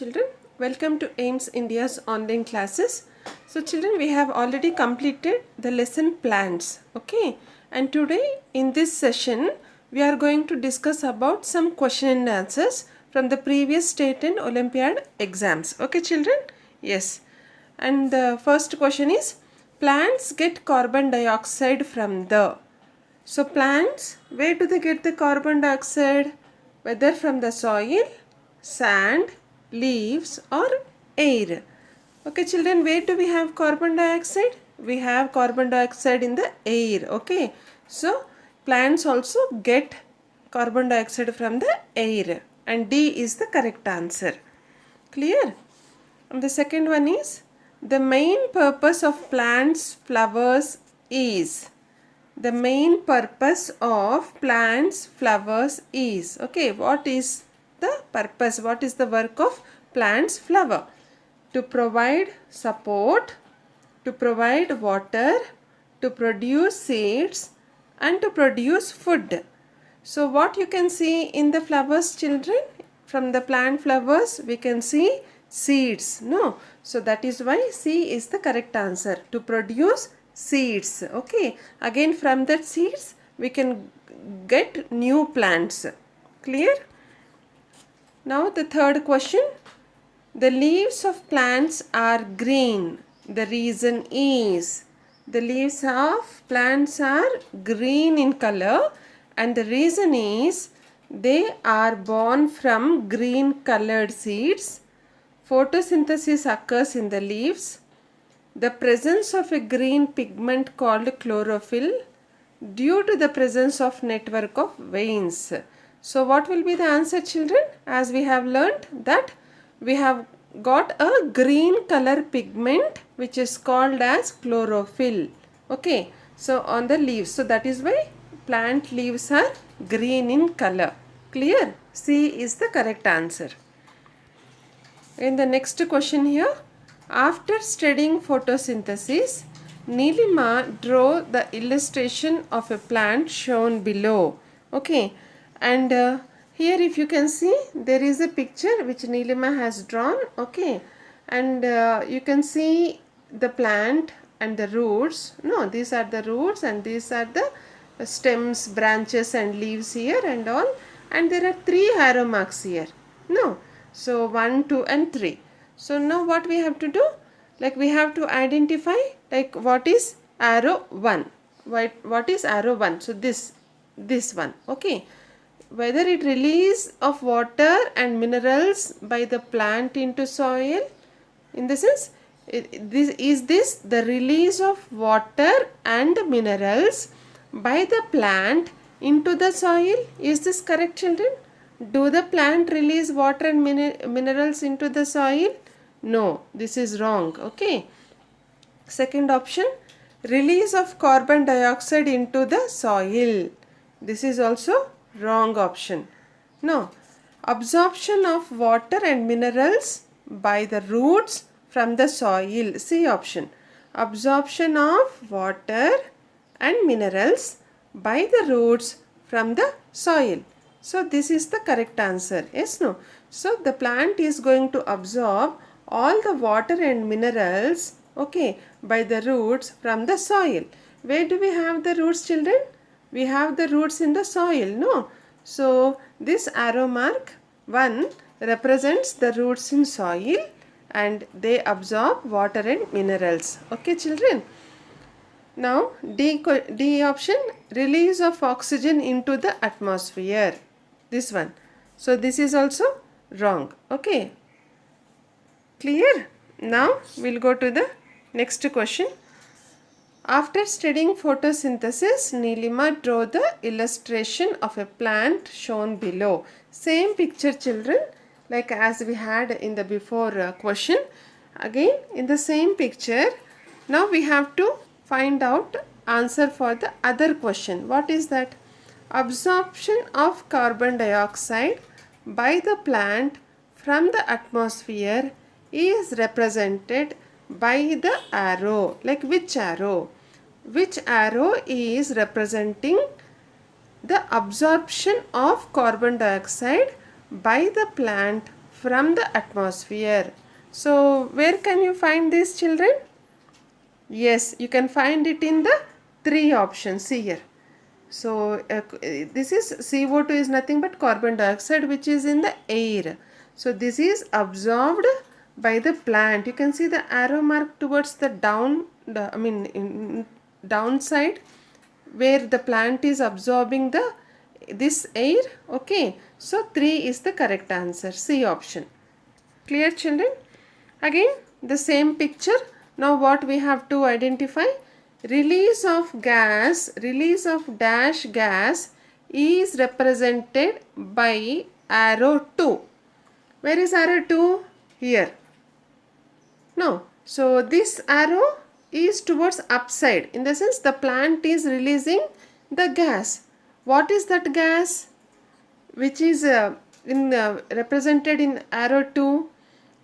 Children, welcome to AIMS India's online classes. So children, we have already completed the lesson plants, okay? And today in this session, we are going to discuss about some question and answers from the previous state and Olympiad exams, okay children? Yes. And the first question is, plants get carbon dioxide from the. So plants, where do they get the carbon dioxide? Whether from the soil, sand, leaves or air. Okay children, where do we have carbon dioxide? We have carbon dioxide in the air. Okay. So plants also get carbon dioxide from the air. And D is the correct answer. Clear? And the second one is, the main purpose of plants' flowers is. The main purpose of plants' flowers is. Okay, what is the purpose? What is the work of plants' flower? To provide support, to provide water, to produce seeds and to produce food. So what you can see in the flowers, children? From the plant flowers we can see seeds. No. So that is why C is the correct answer. To produce seeds. Okay. Again from that seeds we can get new plants. Clear? Now the third question. The leaves of plants are green. The reason is, the leaves of plants are green in color and the reason is they are born from green colored seeds. Photosynthesis occurs in the leaves. The presence of a green pigment called chlorophyll due to the presence of network of veins. So what will be the answer, children? As we have learnt that we have got a green color pigment which is called as chlorophyll. Okay. So on the leaves. So that is why plant leaves are green in color. Clear? C is the correct answer. In the next question here, after studying photosynthesis, Nilima drew the illustration of a plant shown below. Okay, and here if you can see, there is a picture which Nilima has drawn. Okay, and you can see the plant and the roots. No, these are the roots and these are the stems, branches and leaves here and all. And there are 3 arrow marks here. No. So 1, 2 and 3. So now what we have to do? Like we have to identify like what is arrow 1. What is arrow 1? So this one. Okay. Whether it release of water and minerals by the plant into soil. In the sense, is this the release of water and minerals by the plant into the soil? Is this correct, children? Do the plant release water and minerals into the soil? No, this is wrong. Okay. Second option, release of carbon dioxide into the soil. This is also wrong option. No, absorption of water and minerals by the roots from the soil. C option. Absorption of water and minerals by the roots from the soil. So this is the correct answer. Yes, no. So the plant is going to absorb all the water and minerals, okay, by the roots from the soil. Where do we have the roots, children? We have the roots in the soil, no. So this arrow mark 1 represents the roots in soil and they absorb water and minerals. Okay, children. Now D option, release of oxygen into the atmosphere. This one. So this is also wrong. Okay. Clear? Now we'll go to the next question. After studying photosynthesis, Nilima drew the illustration of a plant shown below. Same picture, children, like as we had in the before question. Again in the same picture. Now we have to find out answer for the other question. What is that? Absorption of carbon dioxide by the plant from the atmosphere is represented by the arrow. Like which arrow? Which arrow is representing the absorption of carbon dioxide by the plant from the atmosphere. So where can you find these, children? Yes, you can find it in the three options. See here. So this is CO2 is nothing but carbon dioxide which is in the air. So this is absorbed by the plant. You can see the arrow mark towards the downside where the plant is absorbing this air. Okay, so 3 is the correct answer, C option. Clear, children? Again the same picture. Now what we have to identify? Release of dash gas is represented by arrow 2. Where is arrow 2? Here. No. So this arrow is towards upside. In the sense the plant is releasing the gas. What is that gas? Which is represented in arrow 2?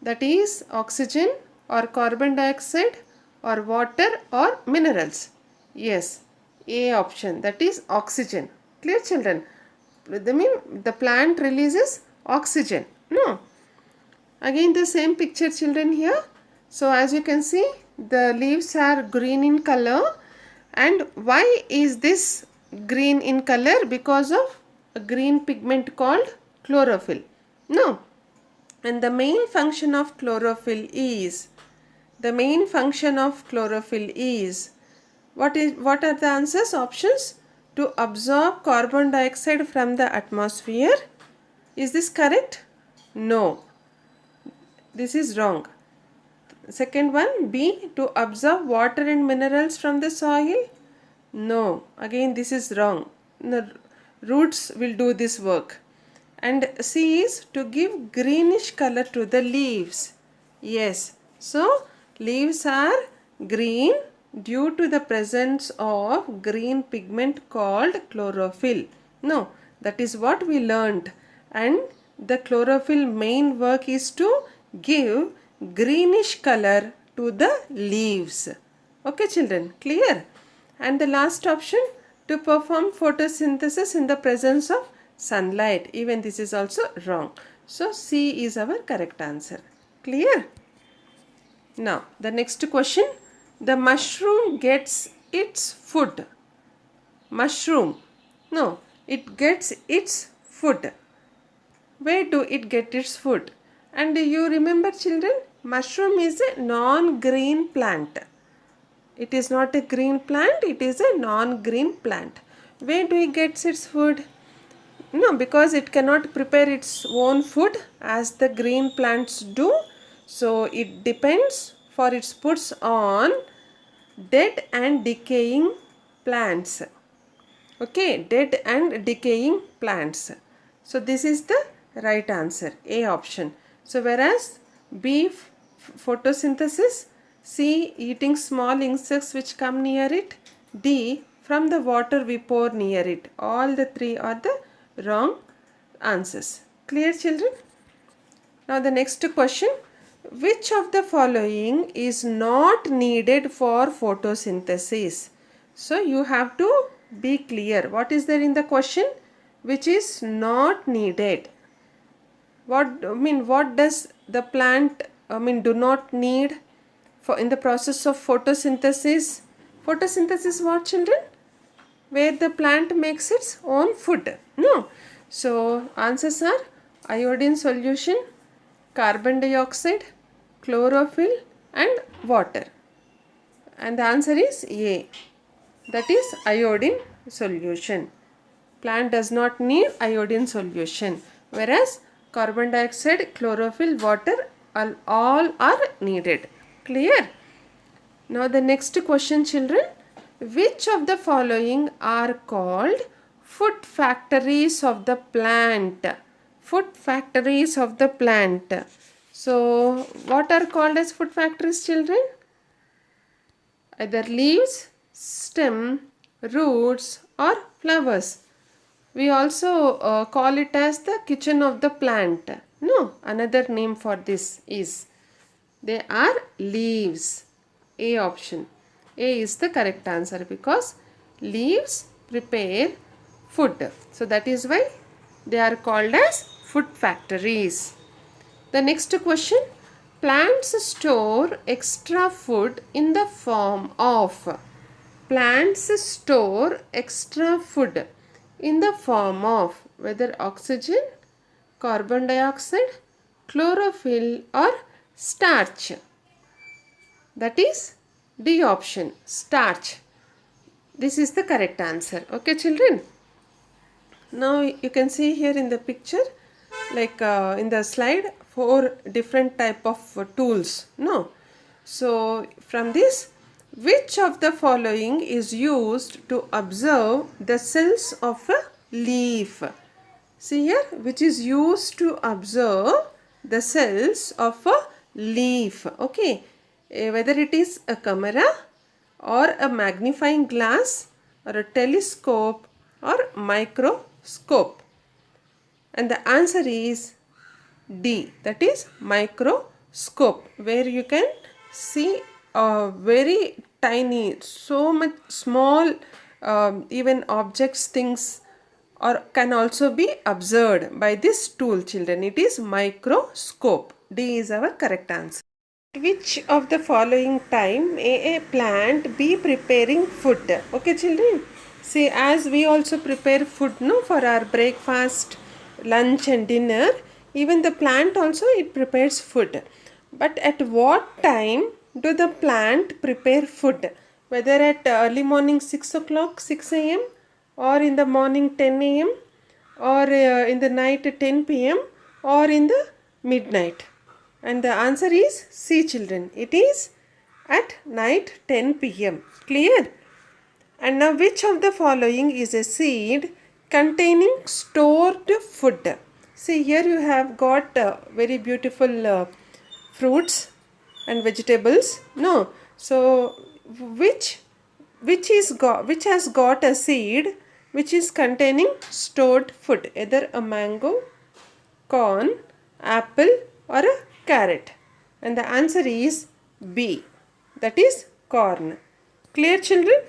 That is oxygen or carbon dioxide or water or minerals. Yes, A option, that is oxygen. Clear, children? The plant releases oxygen. No. Again the same picture, children, here. So as you can see, the leaves are green in color. And why is this green in color? Because of a green pigment called chlorophyll. No. And the main function of chlorophyll is what are the answers? Options: to absorb carbon dioxide from the atmosphere. Is this correct? No, this is wrong. Second one, B, to absorb water and minerals from the soil. No, again this is wrong. The roots will do this work. And C is to give greenish color to the leaves. Yes, so leaves are green due to the presence of green pigment called chlorophyll. No, that is what we learned. And the chlorophyll main work is to give greenish color to the leaves. Okay, children, clear? And the last option, to perform photosynthesis in the presence of sunlight. Even this is also wrong. So C is our correct answer. Clear? Now the next question. The mushroom gets its food. Mushroom. No, it gets its food. Where do it get its food? And you remember, children, mushroom is a non-green plant. It is not a green plant, it is a non-green plant. Where do it get its food? No, because it cannot prepare its own food as the green plants do. So it depends for its foods on dead and decaying plants. Okay, dead and decaying plants. So this is the right answer, A option. So whereas B, photosynthesis, C, eating small insects which come near it, D, from the water we pour near it. All the three are the wrong answers. Clear, children? Now the next question. Which of the following is not needed for photosynthesis? So you have to be clear. What is there in the question? Which is not needed? What does the plant do not need for in the process of photosynthesis? Photosynthesis what, children? Where the plant makes its own food. No. So answers are iodine solution, carbon dioxide, chlorophyll and water. And the answer is A. That is iodine solution. Plant does not need iodine solution. Whereas carbon dioxide, chlorophyll, water all are needed. Clear? Now the next question, children. Which of the following are called food factories of the plant? Food factories of the plant. So what are called as food factories, children? Either leaves, stem, roots or flowers. We also call it as the kitchen of the plant. No, another name for this is, they are leaves. A option. A is the correct answer because leaves prepare food. So that is why they are called as food factories. The next question, plants store extra food in the form of. Plants store extra food in the form of whether oxygen, carbon dioxide, chlorophyll or starch. That is D option, starch. This is the correct answer. Okay, children. Now you can see here in the picture, like in the slide, four different type of tools. No. So from this, which of the following is used to observe the cells of a leaf? See here, which is used to observe the cells of a leaf. Okay. Whether it is a camera or a magnifying glass or a telescope or microscope. And the answer is D, that is microscope, where you can see a very tiny, so much small, even objects, things, or can also be observed by this tool, children. It is microscope. D is our correct answer. Which of the following time may a plant be preparing food? Okay, children. See, as we also prepare food, no, for our breakfast, lunch, and dinner, even the plant also it prepares food. But at what time do the plant prepare food? Whether at early morning 6 o'clock, 6 a.m., or in the morning 10 a.m., or in the night 10 p.m., or in the midnight. And the answer is C, children. It is at night 10 p.m. Clear? And now which of the following is a seed containing stored food? See, here you have got very beautiful fruits and vegetables. No. So which has got a seed which is containing stored food, either a mango, corn, apple or a carrot? And the answer is B, that is corn. Clear, children?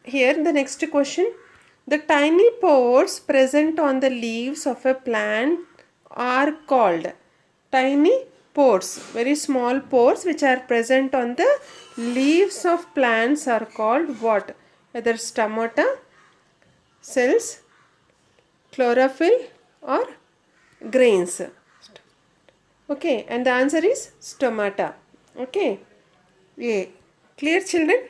Here the next question, the tiny pores present on the leaves of a plant are called. Tiny pores, very small pores which are present on the leaves of plants are called what? Whether stomata, cells, chlorophyll or grains. Okay, and the answer is stomata. Okay, A. Clear, children?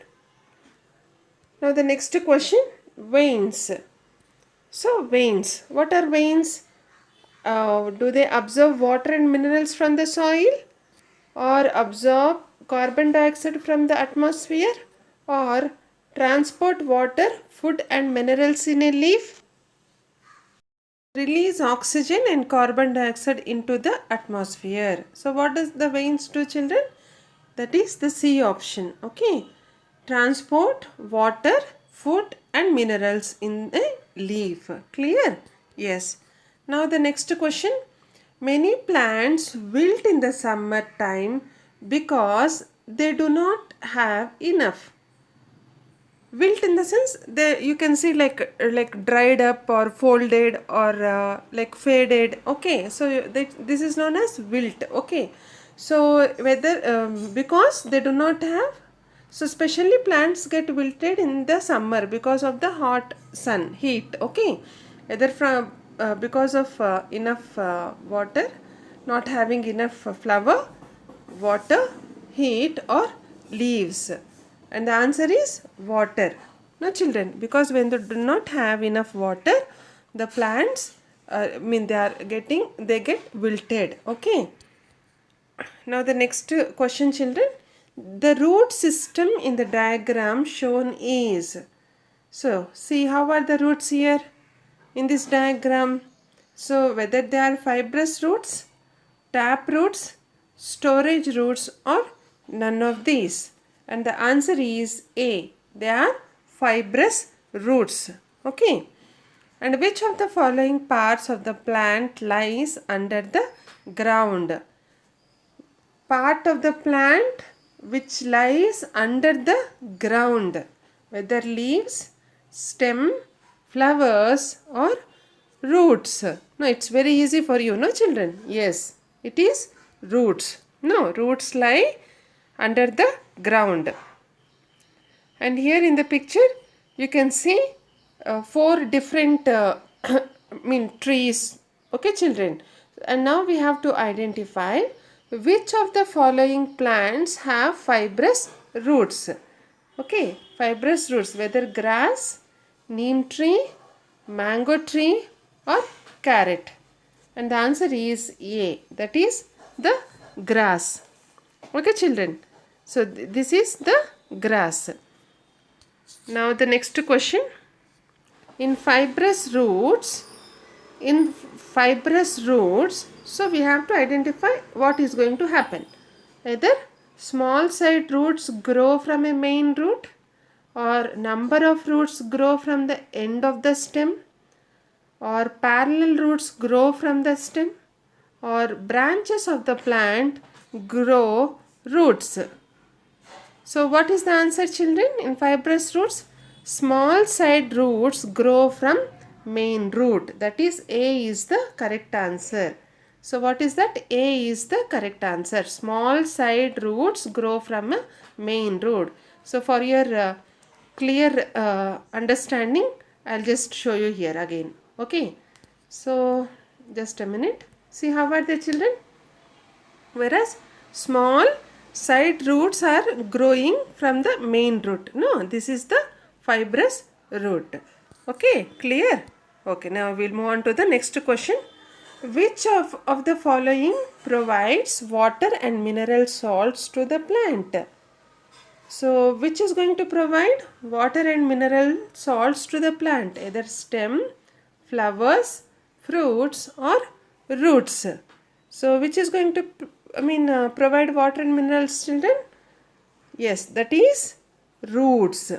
Now the next question, veins. So veins, what are veins? Do they absorb water and minerals from the soil, or absorb carbon dioxide from the atmosphere, or transport water, food and minerals in a leaf? Release oxygen and carbon dioxide into the atmosphere. So what does the veins do, children? That is the C option. Okay. Transport water, food and minerals in a leaf. Clear? Yes. Now the next question. Many plants wilt in the summer time because they do not have enough. Wilt in the sense you can see like dried up or folded or like faded. Okay, so this is known as wilt. Okay, so whether because they do not have, so specially plants get wilted in the summer because of the hot sun heat. Okay, either from because of enough water, not having enough flower, water, heat or leaves. And the answer is water. No, children, because when they do not have enough water, the plants they get wilted. Okay. Now the next question, children. The root system in the diagram shown is. So see, how are the roots here in this diagram? So whether they are fibrous roots, tap roots, storage roots or none of these. And the answer is A. They are fibrous roots. Okay. And which of the following parts of the plant lies under the ground? Part of the plant which lies under the ground, whether leaves, stem, flowers or Roots. No, it's very easy for you, no children? Yes, it is roots. No, roots lie under the ground. And here in the picture, you can see four different trees. Okay, children. And now we have to identify which of the following plants have fibrous roots. Okay, fibrous roots, whether grass, neem tree, mango tree or carrot. And the answer is A, that is the grass. Okay, children. So this is the grass. Now the next question. In fibrous roots, so we have to identify what is going to happen. Either small side roots grow from a main root, or number of roots grow from the end of the stem, or parallel roots grow from the stem, or branches of the plant grow roots. So what is the answer, children? In fibrous roots, small side roots grow from main root. That is A is the correct answer. So what is that? A is the correct answer. Small side roots grow from a main root. So for your clear understanding, I'll just show you here again. Okay. So just a minute. See, how are the children? Whereas small side roots are growing from the main root. No, this is the fibrous root. Okay, clear? Okay, now we'll move on to the next question. Which of the following provides water and mineral salts to the plant? So, which is going to provide water and mineral salts to the plant? Either stem, flowers, fruits or roots. So, which is going to provide water and minerals, children? Yes, that is roots,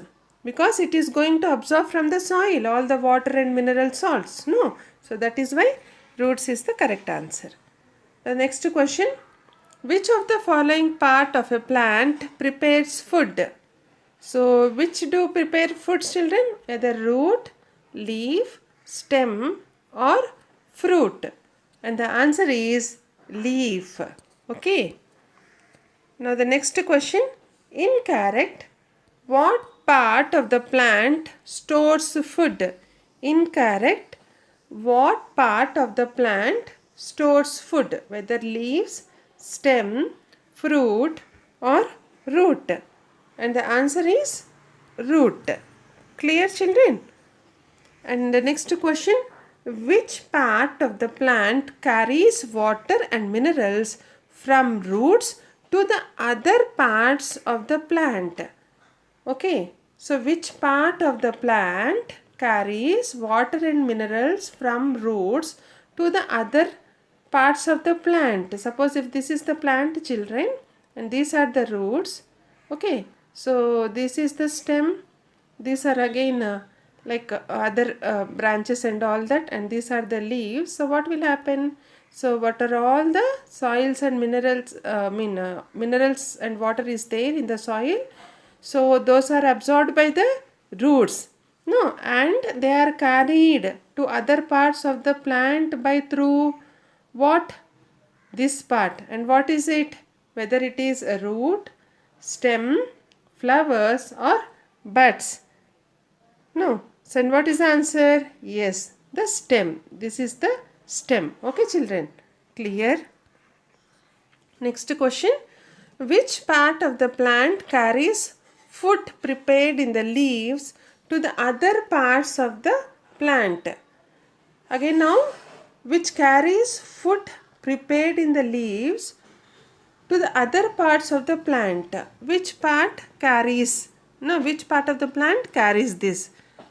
because it is going to absorb from the soil all the water and mineral salts. No, so that is why roots is the correct answer. The next question. Which of the following part of a plant prepares food? So which do prepare food, children? Either root, leaf, stem or fruit. And the answer is leaf. Okay. Now the next question. Incorrect. What part of the plant stores food? Incorrect. What part of the plant stores food? Whether leaves, stem, fruit or root. And the answer is root. Clear, children? And the next question. Which part of the plant carries water and minerals from roots to the other parts of the plant? Okay, so which part of the plant carries water and minerals from roots to the other parts of the plant? Suppose if this is the plant, children, and these are the roots. Okay, so this is the stem. These are again other branches and all that, and these are the leaves. So what will happen? So what are all the soils and minerals, minerals and water is there in the soil. So those are absorbed by the roots. No, and they are carried to other parts of the plant by through what? This part. And what is it? Whether it is a root, stem, flowers or buds. No. So and what is the answer? Yes, the stem. This is the stem. Okay, children. Clear? Next question. Which part of the plant carries food prepared in the leaves to the other parts of the plant? Again now, which carries food prepared in the leaves to the other parts of the plant? Which part carries? No, which part of the plant carries this?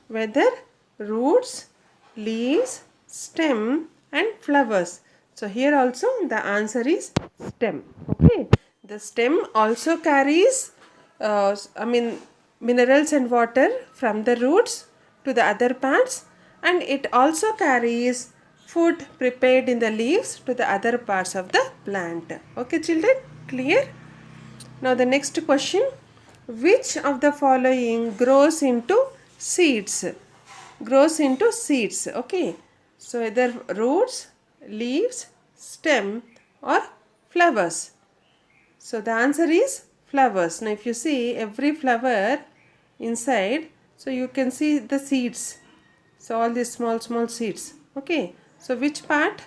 Whether roots, leaves, stem and flowers. So here also the answer is stem. Okay, the stem also carries minerals and water from the roots to the other parts, and it also carries food prepared in the leaves to the other parts of the plant. Okay, children, clear? Now the next question. Which of the following grows into seeds? Grows into seeds. Okay. So either roots, leaves, stem or flowers. So the answer is flowers. Now if you see every flower inside, so you can see the seeds. So all these small seeds. Okay. So which part,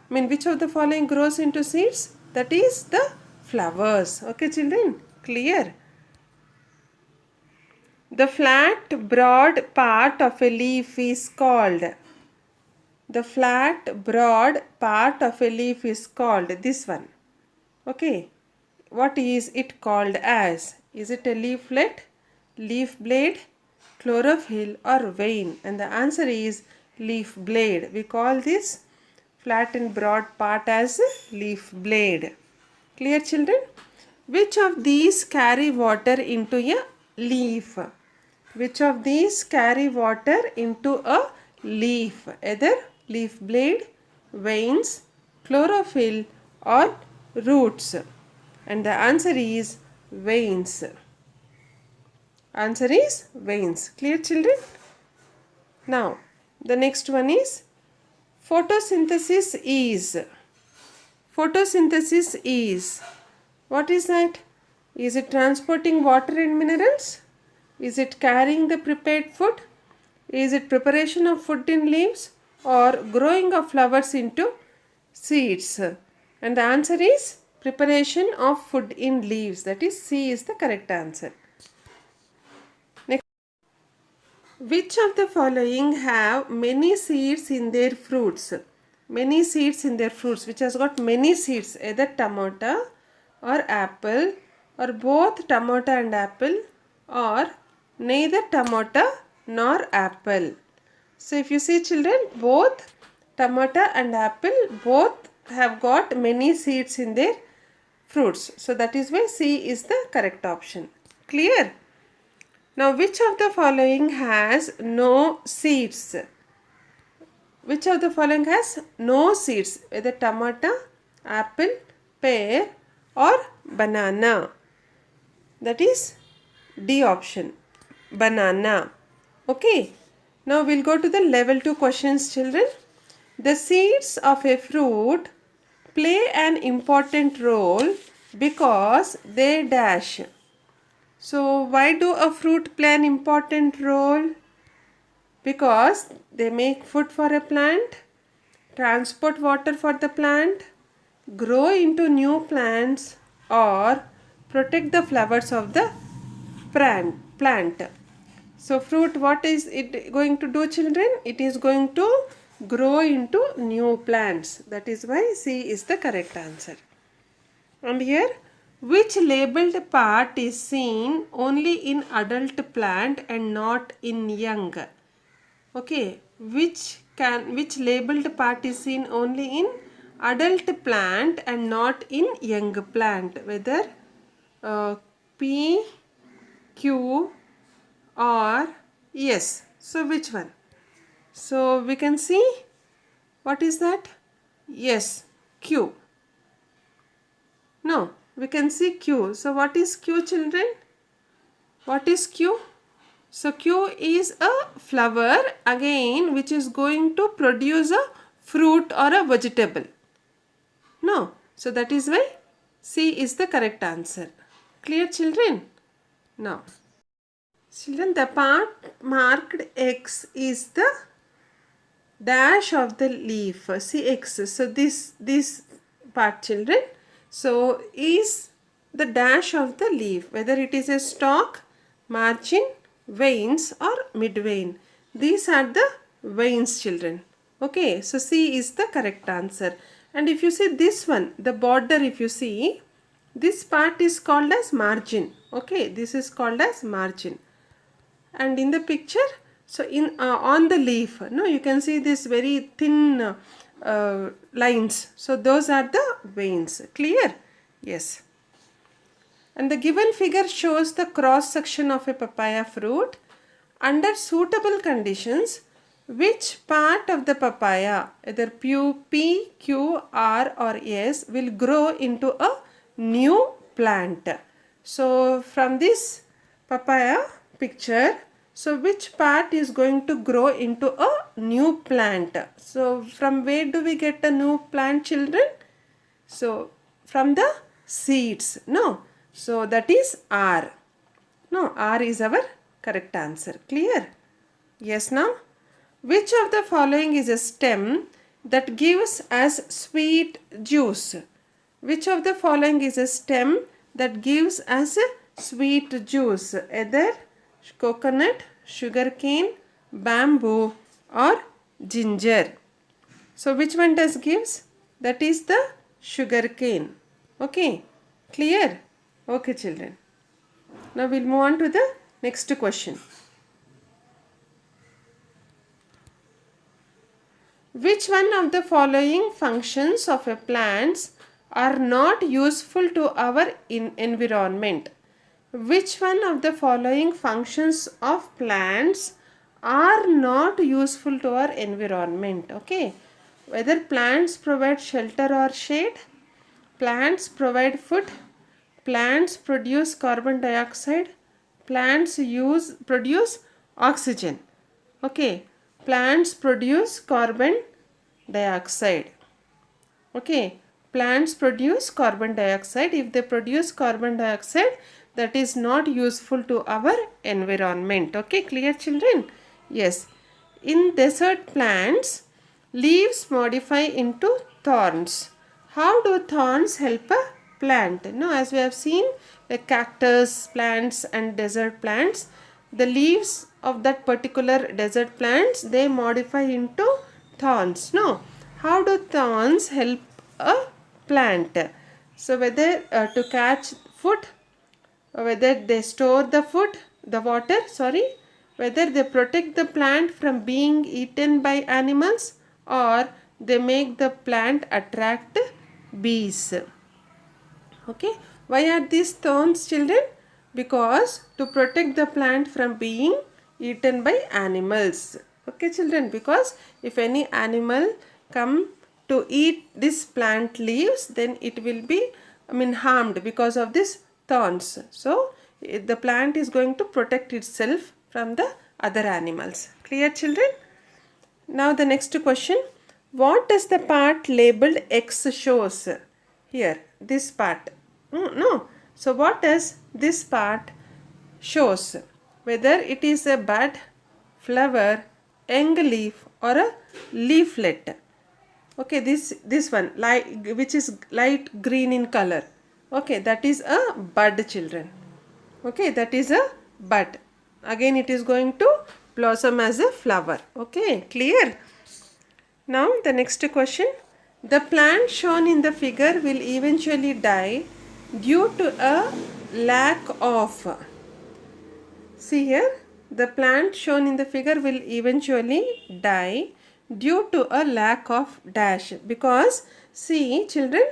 which of the following grows into seeds? That is the flowers. Okay children, clear? The flat broad part of a leaf is called. The flat broad part of a leaf is called this one. Okay. What is it called as? Is it a leaflet, leaf blade, chlorophyll or vein? And the answer is leaf blade. We call this flat and broad part as leaf blade. Clear children? Which of these carry water into a leaf? Which of these carry water into a leaf? Either leaf blade, veins, chlorophyll or roots. And the answer is veins. Answer is veins. Clear children? Now the next one is photosynthesis is. Photosynthesis is. What is that? Is it transporting water and minerals? Is it carrying the prepared food? Is it preparation of food in leaves or growing of flowers into seeds? And the answer is preparation of food in leaves. That is C is the correct answer. Next, which of the following have many seeds in their fruits? Many seeds in their fruits. Which has got many seeds, either tomato or apple or both tomato and apple or neither tomato nor apple. So if you see children, both tomato and apple both have got many seeds in their fruits. So that is why C is the correct option. Clear? Now which of the following has no seeds? Which of the following has no seeds? Either tomato, apple, pear or banana. That is D option. Banana. Okay. Now we'll go to the level 2 questions children. The seeds of a fruit play an important role because they dash. So why do a fruit play an important role? Because they make food for a plant, transport water for the plant, grow into new plants or protect the flowers of the plant. So fruit, what is it going to do children? It is going to grow into new plants. That is why C is the correct answer. And here, which labeled part is seen only in adult plant and not in young? Okay, which labeled part is seen only in adult plant and not in young plant? Whether P, Q or S. So which one? So we can see what is that? Yes, Q. No, we can see Q. So what is Q children? What is Q? So Q is a flower again which is going to produce a fruit or a vegetable. No. So that is why C is the correct answer. Clear children? Now, children, the part marked X is the dash of the leaf. See X. So this part children. So is the dash of the leaf. Whether it is a stalk, margin, veins or midvein. These are the veins children. Okay. So C is the correct answer. And if you see this one, the border, if you see, this part is called as margin. Okay. This is called as margin. And in the picture, so in on the leaf, no, you can see this very thin lines. So those are the veins. Clear? Yes. And the given figure shows the cross section of a papaya fruit. Under suitable conditions, which part of the papaya, either P, Q, R or S, will grow into a new plant? So from this papaya picture, So which part is going to grow into a new plant? So from where do we get a new plant, children? So from the seeds. No. So that is R. No, R is our correct answer. Clear? Yes, now? Which of the following is a stem that gives us sweet juice? Which of the following is a stem that gives us a sweet juice? Either coconut, sugarcane, bamboo or ginger. So which one does gives? That is the sugarcane. Okay, clear? Okay, children. Now we'll move on to the next question. Which one of the following functions of a plant are not useful to our environment? Which one of the following functions of plants are not useful to our environment? Okay, whether plants provide shelter or shade, plants provide food, plants produce carbon dioxide, plants produce oxygen. Okay, plants produce carbon dioxide. Okay, plants produce carbon dioxide. If they produce carbon dioxide, that is not useful to our environment. Okay, clear, children? Yes. In desert plants, leaves modify into thorns. How do thorns help a plant? No, as we have seen, the cactus plants and desert plants, the leaves of that particular desert plants, they modify into thorns. No, how do thorns help a plant? So whether to catch food, whether they store the water, whether they protect the plant from being eaten by animals, or they make the plant attract bees. Okay, why are these thorns, children? Because to protect the plant from being eaten by animals. Okay, children, because if any animal come to eat this plant leaves, then it will be harmed because of this thorns. So the plant is going to protect itself from the other animals. Clear, children? Now the next question. What does the part labeled X shows? Here, this part. No. So what does this part shows? Whether it is a bud, flower, young leaf or a leaflet. Okay, this one, which is light green in color. Okay, that is a bud, children. Okay, that is a bud. Again, it is going to blossom as a flower. Okay, clear? Now, the next question. The plant shown in the figure will eventually die due to a lack of. See here, the plant shown in the figure will eventually die due to a lack of dash. Because, see, children,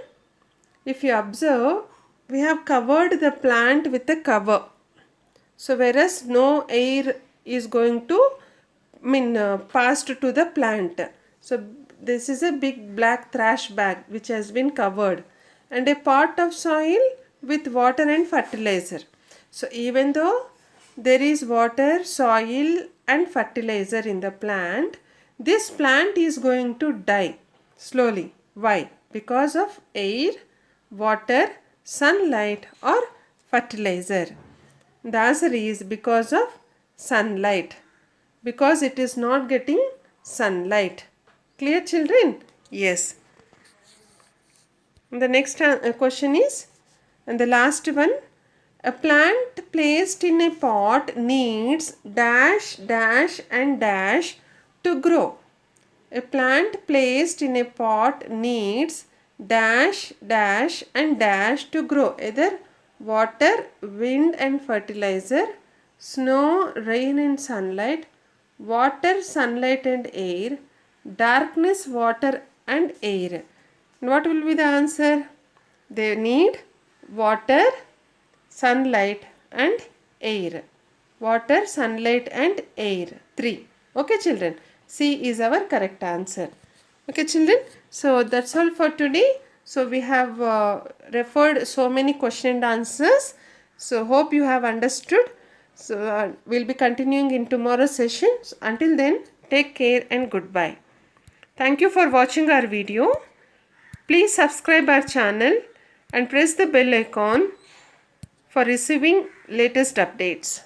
if you observe, we have covered the plant with a cover. So whereas no air is going to passed to the plant. So this is a big black trash bag which has been covered, and a pot of soil with water and fertilizer. So even though there is water, soil and fertilizer in the plant, this plant is going to die slowly. Why? Because of air, water, sunlight or fertilizer. The answer is because of sunlight. Because it is not getting sunlight. Clear, children? Yes. The next question is, and the last one, a plant placed in a pot needs dash, dash and dash to grow. A plant placed in a pot needs dash, dash and dash to grow. Either water, wind and fertilizer, snow, rain and sunlight, water, sunlight and air, darkness, water and air. And what will be the answer? They need water, sunlight and air. Water, sunlight and air. 3. Okay, children. C is our correct answer. Okay, children. So that's all for today. So we have referred so many question and answers. So hope you have understood. So we'll be continuing in tomorrow's session. So until then, take care and goodbye. Thank you for watching our video. Please subscribe our channel and press the bell icon for receiving latest updates.